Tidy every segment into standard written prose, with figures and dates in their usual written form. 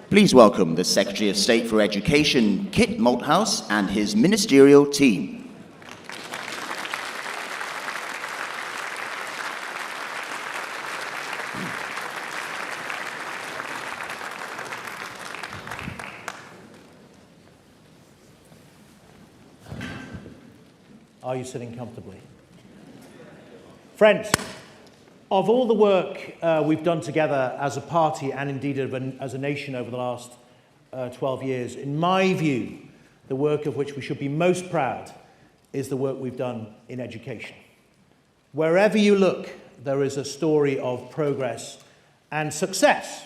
Please welcome the Secretary of State for Education, Kit Malthouse, and his ministerial team. Are you sitting comfortably? Friends, of all the work we've done together as a party and indeed as a nation over the last 12 years, in my view, the work of which we should be most proud is the work we've done in education. Wherever you look, there is a story of progress and success.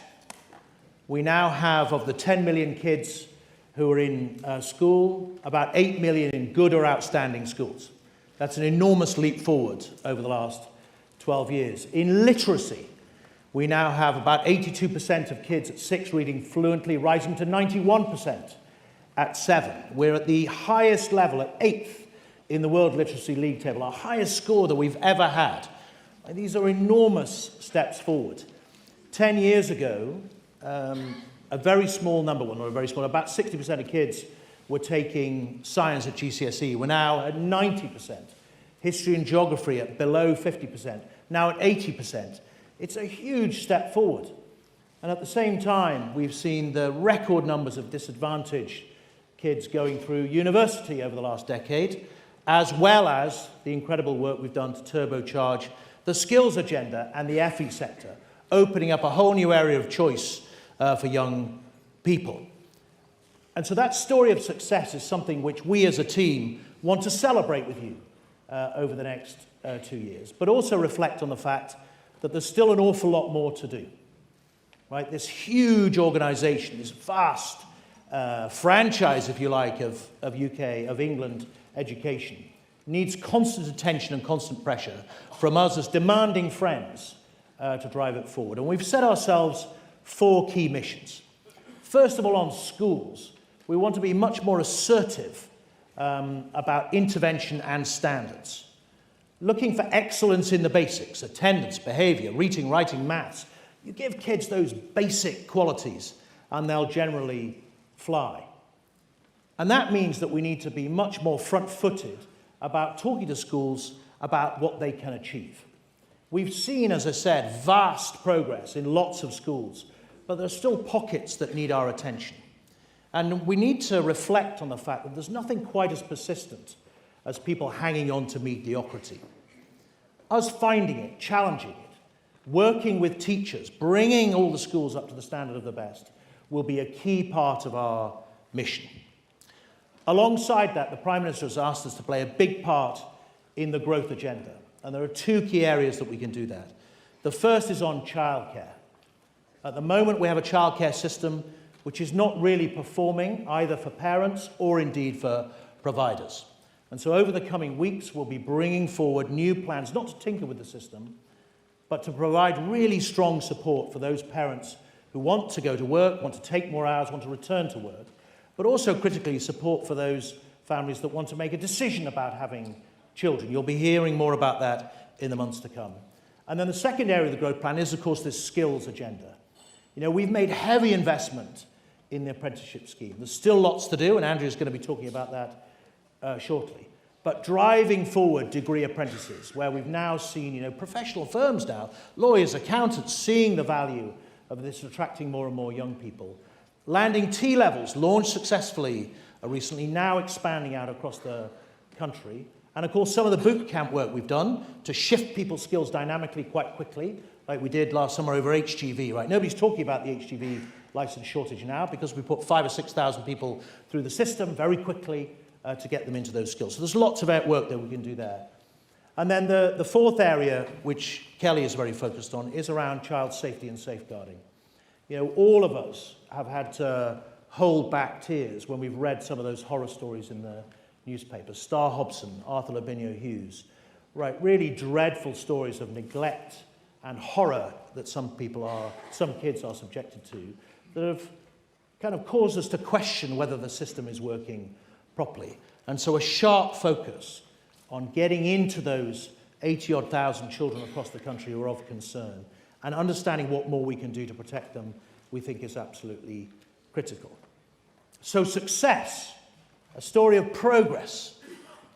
We now have, of the 10 million kids who are in school, about 8 million in good or outstanding schools. That's an enormous leap forward over the last 12 years. In literacy, we now have about 82% of kids at 6 reading fluently, rising to 91% at 7. We're at the highest level, at 8th in the World Literacy League table, our highest score that we've ever had. And these are enormous steps forward. 10 years ago, a very small number, well, not a very small, about 60% of kids were taking science at GCSE. We're now at 90%. History and geography at below 50%, now at 80%. It's a huge step forward. And at the same time, we've seen the record numbers of disadvantaged kids going through university over the last decade, as well as the incredible work we've done to turbocharge the skills agenda and the FE sector, opening up a whole new area of choice for young people. And so that story of success is something which we as a team want to celebrate with you over the next 2 years, but also reflect on the fact that there's still an awful lot more to do. Right? This huge organisation, this vast franchise, if you like, of UK, of England education, needs constant attention and constant pressure from us as demanding friends to drive it forward. And we've set ourselves 4 key missions. First of all, on schools, we want to be much more assertive about intervention and standards. Looking for excellence in the basics, attendance, behaviour, reading, writing, maths. You give kids those basic qualities and they'll generally fly. And that means that we need to be much more front-footed about talking to schools about what they can achieve. We've seen, as I said, vast progress in lots of schools, but there are still pockets that need our attention. And we need to reflect on the fact that there's nothing quite as persistent as people hanging on to mediocrity. Us finding it, challenging it, working with teachers, bringing all the schools up to the standard of the best will be a key part of our mission. Alongside that, the Prime Minister has asked us to play a big part in the growth agenda. And there are 2 key areas that we can do that. The first is on childcare. At the moment, we have a childcare system which is not really performing either for parents or indeed for providers. And so over the coming weeks, we'll be bringing forward new plans, not to tinker with the system, but to provide really strong support for those parents who want to go to work, want to take more hours, want to return to work, but also critically support for those families that want to make a decision about having children. You'll be hearing more about that in the months to come. And then the second area of the growth plan is, of course, this skills agenda. You know, we've made heavy investment in the apprenticeship scheme. There's still lots to do, and Andrea's going to be talking about that shortly. But driving forward degree apprentices, where we've now seen, you know, professional firms now, lawyers, accountants, seeing the value of this, attracting more and more young people. Landing T-levels, launched successfully recently, now expanding out across the country. And of course, some of the boot camp work we've done to shift people's skills dynamically quite quickly, like we did last summer over HGV, right? Nobody's talking about the HGV license shortage now because we put 5,000 or 6,000 people through the system very quickly to get them into those skills. So there's lots of work that we can do there. And then the fourth area, which Kelly is very focused on, is around child safety and safeguarding. You know, all of us have had to hold back tears when we've read some of those horror stories in the newspapers. Star Hobson, Arthur Lavinia Hughes, right? Really dreadful stories of neglect and horror that some kids are subjected to, that have kind of caused us to question whether the system is working properly. And so a sharp focus on getting into those 80-odd thousand children across the country who are of concern and understanding what more we can do to protect them, we think is absolutely critical. So success, a story of progress,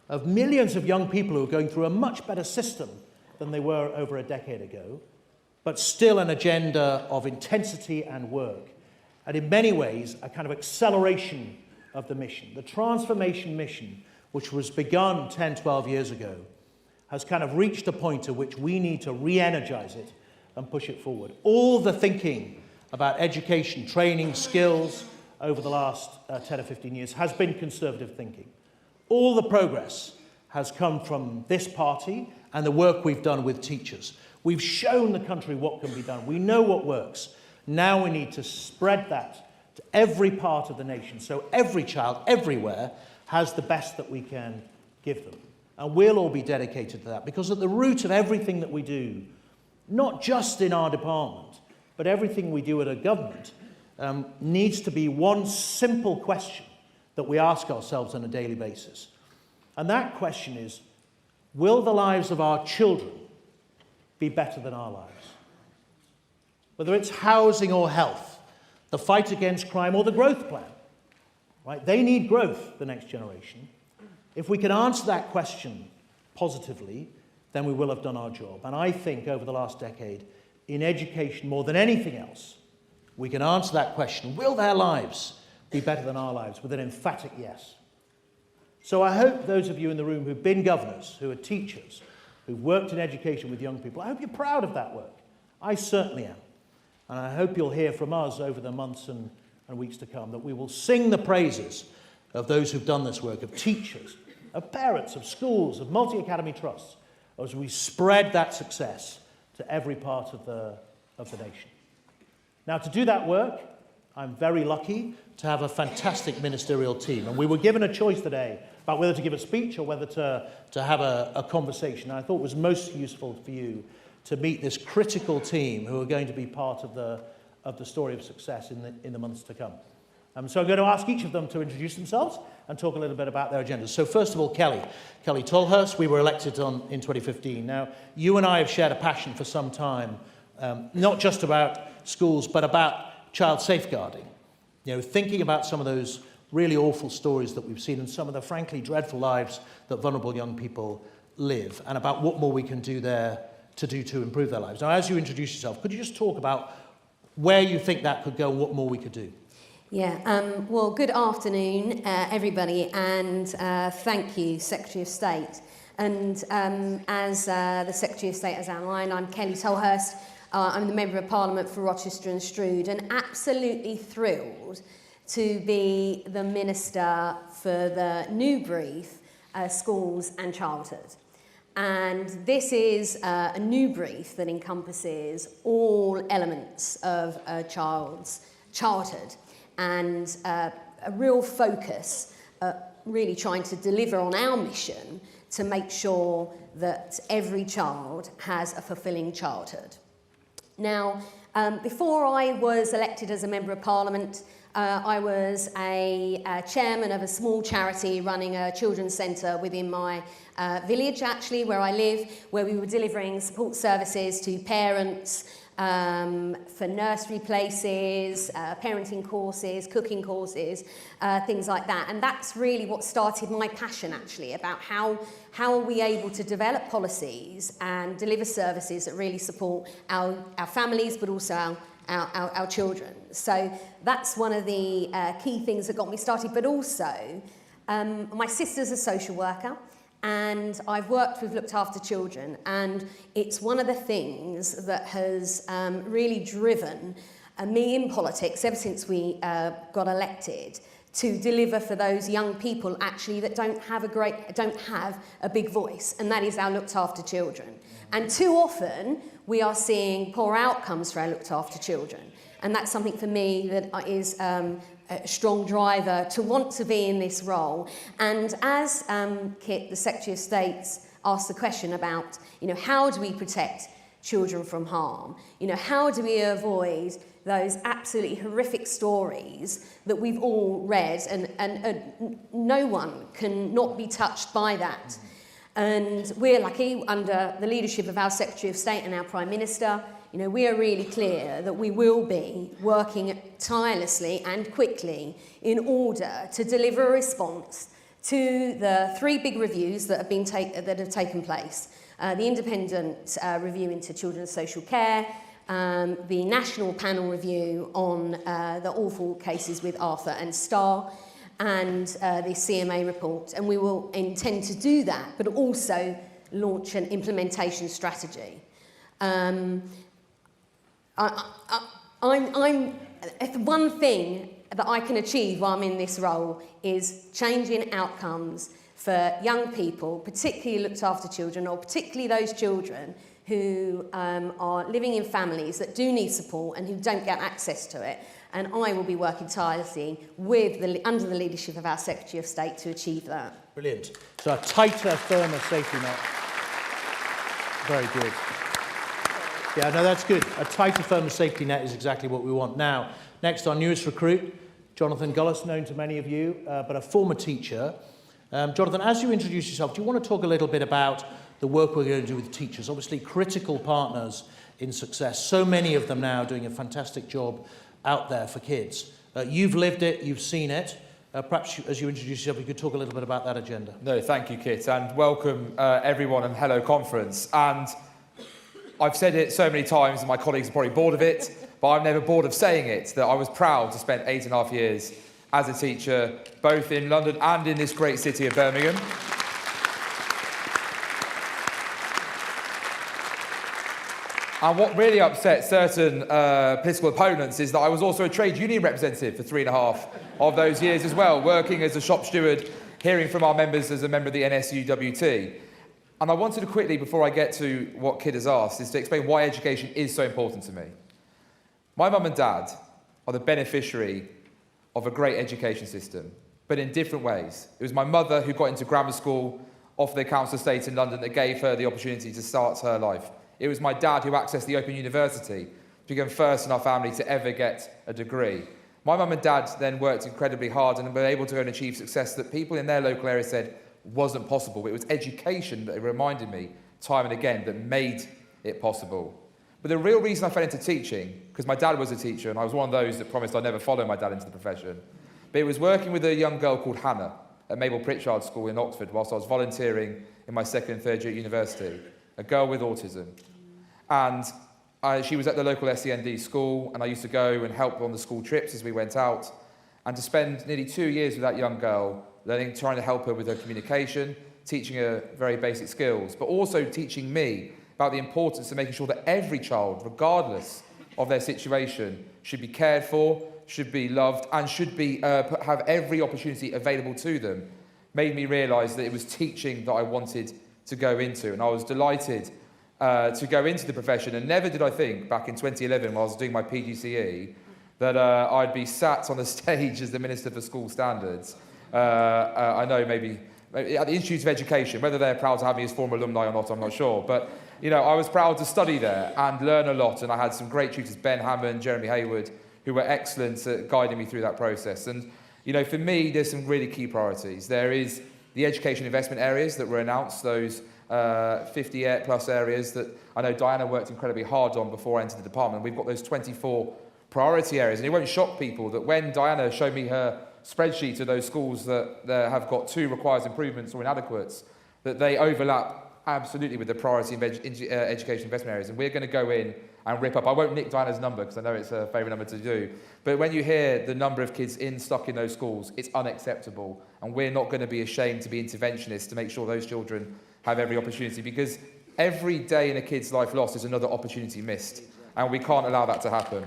of millions of young people who are going through a much better system than they were over a decade ago, but still an agenda of intensity and work, and in many ways a kind of acceleration of the mission. The transformation mission, which was begun 10, 12 years ago, has kind of reached a point at which we need to re-energize it and push it forward. All the thinking about education, training, skills over the last 10 or 15 years has been conservative thinking. All the progress has come from this party and the work we've done with teachers. We've shown the country what can be done. We know what works. Now we need to spread that to every part of the nation, so every child, everywhere, has the best that we can give them. And we'll all be dedicated to that, because at the root of everything that we do, not just in our department, but everything we do at a government, needs to be one simple question that we ask ourselves on a daily basis. And that question is, will the lives of our children be better than our lives? Whether it's housing or health, the fight against crime or the growth plan, right? They need growth, the next generation. If we can answer that question positively, then we will have done our job. And I think over the last decade, in education more than anything else, we can answer that question, will their lives be better than our lives, with an emphatic yes. So I hope those of you in the room who've been governors, who are teachers, who've worked in education with young people, I hope you're proud of that work. I certainly am. And I hope you'll hear from us over the months and weeks to come that we will sing the praises of those who've done this work, of teachers, of parents, of schools, of multi-academy trusts, as we spread that success to every part of the nation. Now, to do that work, I'm very lucky to have a fantastic ministerial team. And we were given a choice today about whether to give a speech or whether to have a conversation. And I thought it was most useful for you to meet this critical team who are going to be part of the story of success in the months to come. So I'm going to ask each of them to introduce themselves and talk a little bit about their agendas. So first of all, Kelly Tolhurst, we were elected in 2015. Now, you and I have shared a passion for some time, not just about schools, but about child safeguarding. You know, thinking about some of those really awful stories that we've seen and some of the frankly dreadful lives that vulnerable young people live, and about what more we can do there to improve their lives. Now, as you introduce yourself, could you just talk about where you think that could go and what more we could do? Yeah, well, good afternoon, everybody, and thank you, Secretary of State. And as the Secretary of State has outlined, I'm Kelly Tolhurst. I'm the Member of Parliament for Rochester and Stroud, and absolutely thrilled to be the Minister for the new brief, Schools and Childhood. And this is a new brief that encompasses all elements of a child's childhood, and a real focus, really trying to deliver on our mission to make sure that every child has a fulfilling childhood. Now, before I was elected as a Member of Parliament, I was a chairman of a small charity running a children's centre within my village, actually, where I live, where we were delivering support services to parents for nursery places, parenting courses, cooking courses, things like that. And that's really what started my passion, actually, about how are we able to develop policies and deliver services that really support our families, but also our children. So that's one of the key things that got me started. But also, my sister's a social worker, and I've looked after children, and it's one of the things that has really driven me in politics ever since we got elected, to deliver for those young people actually that don't have a big voice, and that is our looked after children. And too often we are seeing poor outcomes for our looked after children, and that's something for me that is a strong driver to want to be in this role. And as Kit, the Secretary of State, asked the question about, how do we protect children from harm? How do we avoid those absolutely horrific stories that we've all read, and no one can not be touched by that. And we're lucky, under the leadership of our Secretary of State and our Prime Minister, You know, we are really clear that we will be working tirelessly and quickly in order to deliver a response to the 3 big reviews that have taken place. The independent review into children's social care, the national panel review on the awful cases with Arthur and Star, and the CMA report. And we will intend to do that, but also launch an implementation strategy. If one thing that I can achieve while I'm in this role is changing outcomes for young people, particularly looked after children, or particularly those children who are living in families that do need support and who don't get access to it. And I will be working tirelessly under the leadership of our Secretary of State to achieve that. Brilliant. So a tighter, firmer safety net. Very good. Yeah, no, that's good. A tighter, firmer safety net is exactly what we want. Now, next, our newest recruit, Jonathan Gullis, known to many of you, but a former teacher. Jonathan, as you introduce yourself, do you want to talk a little bit about the work we're going to do with teachers? Obviously, critical partners in success. So many of them now doing a fantastic job out there for kids. You've lived it, you've seen it. Perhaps as you introduce yourself, you could talk a little bit about that agenda. No, thank you, Kit, and welcome everyone and hello conference. And I've said it so many times, and my colleagues are probably bored of it, but I'm never bored of saying it, that I was proud to spend 8.5 years as a teacher, both in London and in this great city of Birmingham. And what really upset certain political opponents is that I was also a trade union representative for 3.5 of those years as well, working as a shop steward, hearing from our members as a member of the NSUWT. And I wanted to quickly, before I get to what Kid has asked, is to explain why education is so important to me. My mum and dad are the beneficiary of a great education system, but in different ways. It was my mother who got into grammar school off the council estate in London that gave her the opportunity to start her life. It was my dad who accessed the Open University, to become first in our family to ever get a degree. My mum and dad then worked incredibly hard and were able to go and achieve success that people in their local area said wasn't possible. It was education that reminded me time and again that made it possible. But the real reason I fell into teaching, because my dad was a teacher and I was one of those that promised I'd never follow my dad into the profession, but it was working with a young girl called Hannah at Mabel Pritchard School in Oxford whilst I was volunteering in my second and third year at university, a girl with autism. And she was at the local SEND school, and I used to go and help on the school trips as we went out, and to spend nearly 2 years with that young girl, trying to help her with her communication, teaching her very basic skills, but also teaching me about the importance of making sure that every child, regardless of their situation, should be cared for, should be loved, and should be have every opportunity available to them, made me realise that it was teaching that I wanted to go into. And I was delighted to go into the profession, and never did I think, back in 2011 when I was doing my PGCE, that I'd be sat on the stage as the Minister for School Standards. I know maybe at the Institute of Education, whether they're proud to have me as former alumni or not, I'm not sure. But, you know, I was proud to study there and learn a lot, and I had some great tutors, Ben Hammond, Jeremy Hayward, who were excellent at guiding me through that process. And, you know, for me, there's some really key priorities. There is the education investment areas that were announced, those 50+ areas that I know Diana worked incredibly hard on before I entered the department. We've got those 24 priority areas, and it won't shock people that when Diana showed me her spreadsheet of those schools that have got 2 requires improvements or inadequates, that they overlap absolutely with the priority education investment areas. And we're going to go in and rip up. I won't nick Diana's number because I know it's her favourite number to do. But when you hear the number of kids stuck in those schools, it's unacceptable. And we're not going to be ashamed to be interventionists to make sure those children have every opportunity, because every day in a kid's life lost is another opportunity missed. And we can't allow that to happen.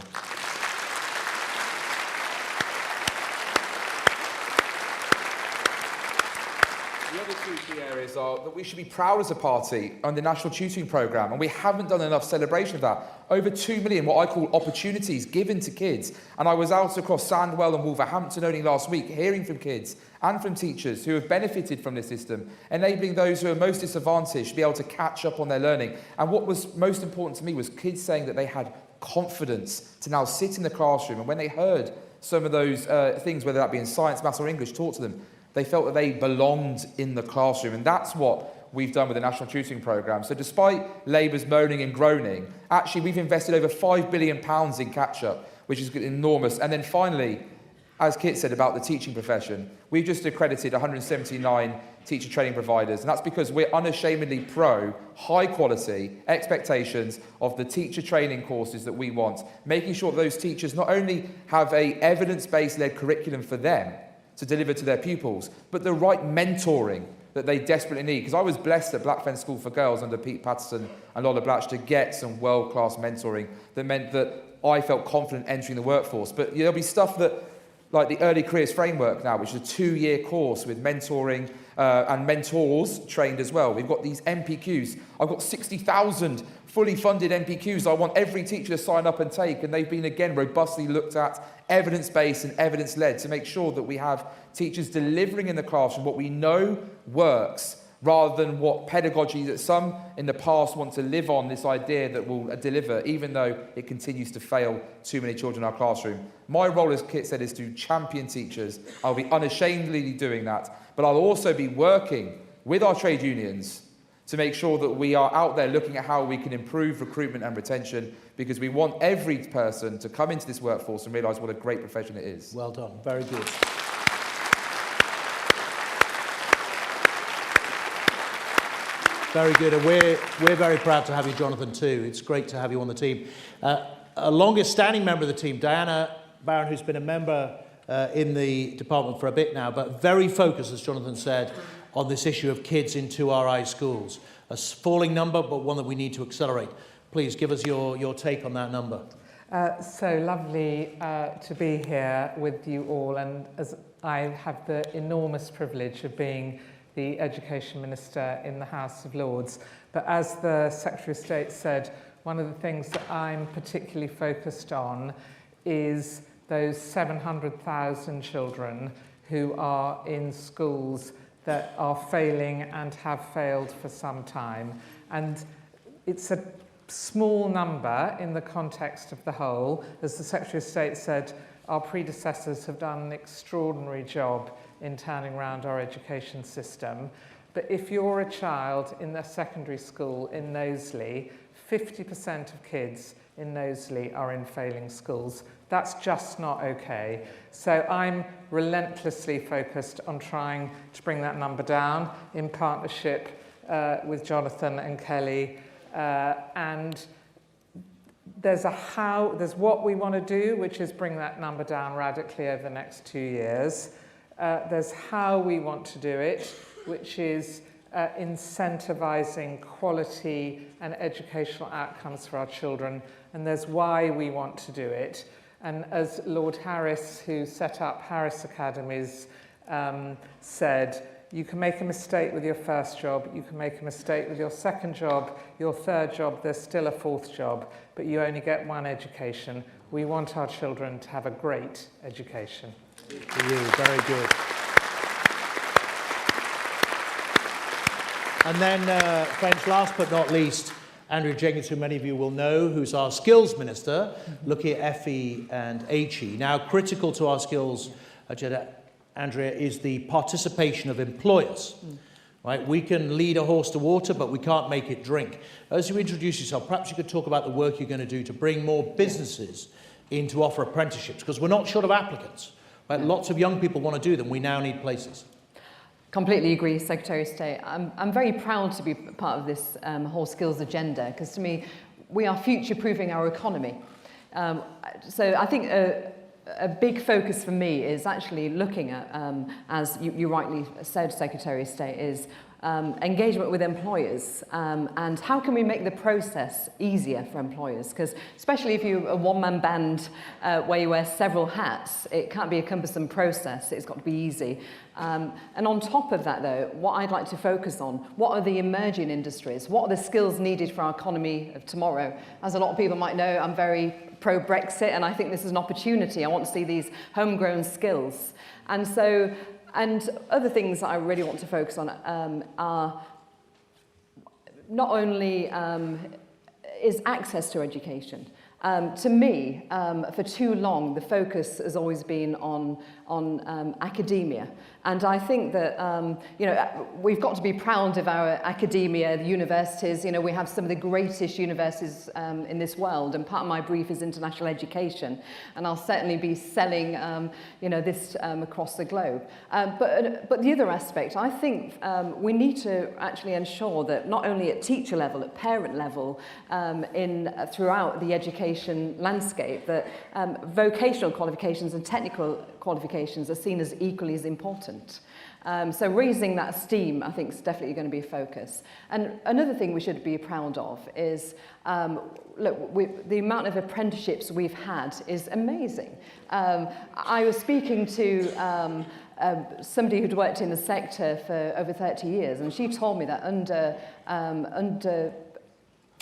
The other 2 key areas are that we should be proud as a party on the National Tutoring Programme, and we haven't done enough celebration of that. Over 2 million, what I call opportunities given to kids. And I was out across Sandwell and Wolverhampton only last week, hearing from kids and from teachers who have benefited from this system, enabling those who are most disadvantaged to be able to catch up on their learning. And what was most important to me was kids saying that they had confidence to now sit in the classroom, and when they heard some of those things, whether that be in science, maths or English, taught to them, they felt that they belonged in the classroom. And that's what we've done with the National Tutoring Programme. So despite Labour's moaning and groaning, actually we've invested over £5 billion in catch-up, which is enormous. And then finally, as Kit said about the teaching profession, we've just accredited 179 teacher training providers, and that's because we're unashamedly pro high quality expectations of the teacher training courses that we want, making sure that those teachers not only have a evidence-based led curriculum for them to deliver to their pupils, but the right mentoring that they desperately need. Because I was blessed at Blackfen School for Girls under Pete Patterson and Lola Blatch to get some world-class mentoring that meant that I felt confident entering the workforce. But there'll be stuff that, like the Early Careers Framework now, which is a 2-year course with mentoring and mentors trained as well. We've got these MPQs. I've got 60,000 fully funded MPQs I want every teacher to sign up and take, and they've been, again, robustly looked at, evidence-based and evidence-led, to make sure that we have teachers delivering in the classroom what we know works, rather than what pedagogy that some in the past want to live on, this idea that will deliver, even though it continues to fail too many children in our classroom. My role, as Kit said, is to champion teachers. I'll be unashamedly doing that, but I'll also be working with our trade unions to make sure that we are out there looking at how we can improve recruitment and retention, because we want every person to come into this workforce and realise what a great profession it is. Well done. Very good. Very good, and we're very proud to have you, Jonathan, too. It's great to have you on the team. A longest-standing member of the team, Diana Barran, who's been a member in the department for a bit now, but very focused, as Jonathan said, on this issue of kids in 2RI schools. A falling number, but one that we need to accelerate. Please give us your take on that number. So lovely to be here with you all, and as I have the enormous privilege of being the Education Minister in the House of Lords. But as the Secretary of State said, one of the things that I'm particularly focused on is those 700,000 children who are in schools that are failing and have failed for some time. And it's a small number in the context of the whole. As the Secretary of State said, our predecessors have done an extraordinary job in turning around our education system. But if you're a child in a secondary school in Knowsley, 50% of kids in Knowsley are in failing schools. That's just not okay. So I'm relentlessly focused on trying to bring that number down in partnership with Jonathan and Kelly. And there's what we want to do, which is bring that number down radically over the next 2 years. There's how we want to do it, which is incentivising quality and educational outcomes for our children. And there's why we want to do it. And as Lord Harris, who set up Harris Academies, said, you can make a mistake with your first job, you can make a mistake with your second job, your third job, there's still a fourth job, but you only get one education. We want our children to have a great education. For you, very good. And then, friends, last but not least, Andrea Jenkyns, who many of you will know, who's our skills minister, looking at FE and HE. Now, critical to our skills agenda, Andrea, is the participation of employers. Right? We can lead a horse to water, but we can't make it drink. As you introduce yourself, perhaps you could talk about the work you're going to do to bring more businesses in to offer apprenticeships, because we're not short of applicants. Right? Lots of young people want to do them. We now need places. Completely agree, Secretary of State. I'm very proud to be part of this whole skills agenda, because to me, we are future-proofing our economy. So I think a big focus for me is actually looking at, as you rightly said, Secretary of State, is engagement with employers, and how can we make the process easier for employers? Because especially if you're a one-man band where you wear several hats, it can't be a cumbersome process. It's got to be easy. And on top of that, though, what I'd like to focus on, what are the emerging industries? What are the skills needed for our economy of tomorrow? As a lot of people might know, I'm very pro-Brexit, and I think this is an opportunity. I want to see these homegrown skills. And other things that I really want to focus on are not only is access to education. To me, for too long, the focus has always been on academia. And I think that, we've got to be proud of our academia, the universities. We have some of the greatest universities in this world, and part of my brief is international education. And I'll certainly be selling, this across the globe. But the other aspect, I think we need to actually ensure that not only at teacher level, at parent level, throughout the education landscape, that vocational qualifications and technical qualifications are seen as equally as important. So raising that esteem, I think, is definitely going to be a focus. And another thing we should be proud of is, the amount of apprenticeships we've had is amazing. I was speaking to somebody who'd worked in the sector for over 30 years, and she told me that under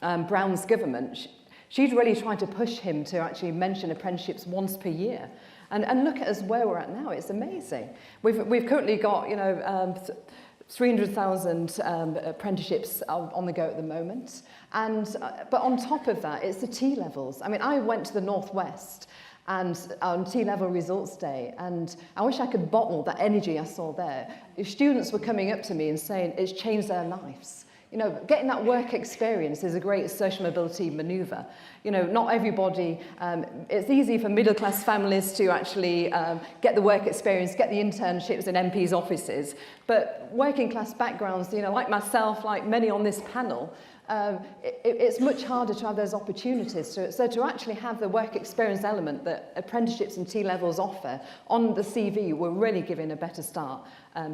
Brown's government, she'd really tried to push him to actually mention apprenticeships once per year. And look at us where we're at now. It's amazing. We've currently got 300,000 apprenticeships on the go at the moment. But on top of that, it's the T-levels. I mean, I went to the Northwest and on T-level results day, and I wish I could bottle that energy I saw there. Students were coming up to me and saying it's changed their lives. Getting that work experience is a great social mobility manoeuvre. Not everybody, it's easy for middle-class families to actually get the work experience, get the internships in MPs' offices, but working-class backgrounds, like myself, like many on this panel, it's much harder to have those opportunities. So to actually have the work experience element that apprenticeships and T-levels offer on the CV, we're really giving a better start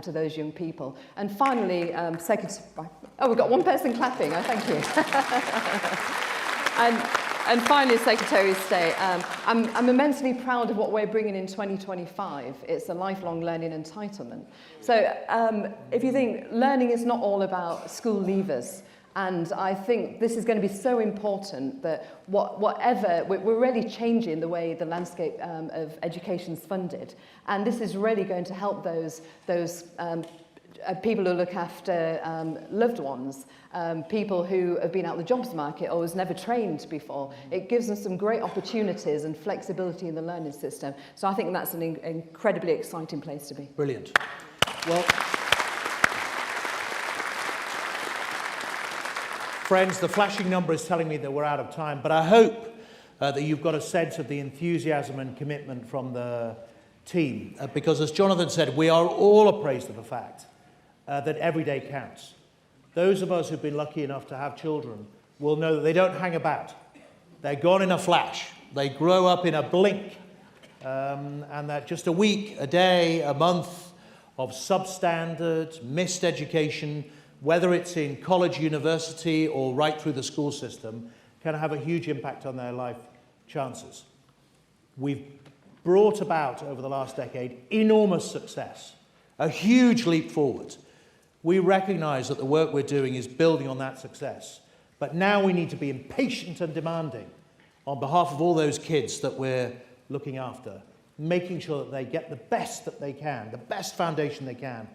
to those young people. And finally, we've got one person clapping. Oh, thank you. And finally, Secretary of State, I'm immensely proud of what we're bringing in 2025. It's a lifelong learning entitlement. So if you think learning is not all about school leavers, and I think this is going to be so important that we're really changing the way the landscape of education is funded. And this is really going to help those people who look after loved ones, people who have been out the jobs market or was never trained before. It gives them some great opportunities and flexibility in the learning system. So I think that's an incredibly exciting place to be. Brilliant. Well, friends, the flashing number is telling me that we're out of time, but I hope that you've got a sense of the enthusiasm and commitment from the team, because as Jonathan said, we are all appraised of the fact that every day counts. Those of us who've been lucky enough to have children will know that they don't hang about. They're gone in a flash. They grow up in a blink, and that just a week, a day, a month of substandard, missed education, whether it's in college, university, or right through the school system, can have a huge impact on their life chances. We've brought about, over the last decade, enormous success, a huge leap forward. We recognise that the work we're doing is building on that success. But now we need to be impatient and demanding on behalf of all those kids that we're looking after, making sure that they get the best that they can, the best foundation they can,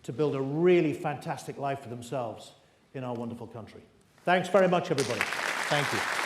to build a really fantastic life for themselves in our wonderful country. Thanks very much, everybody. Thank you.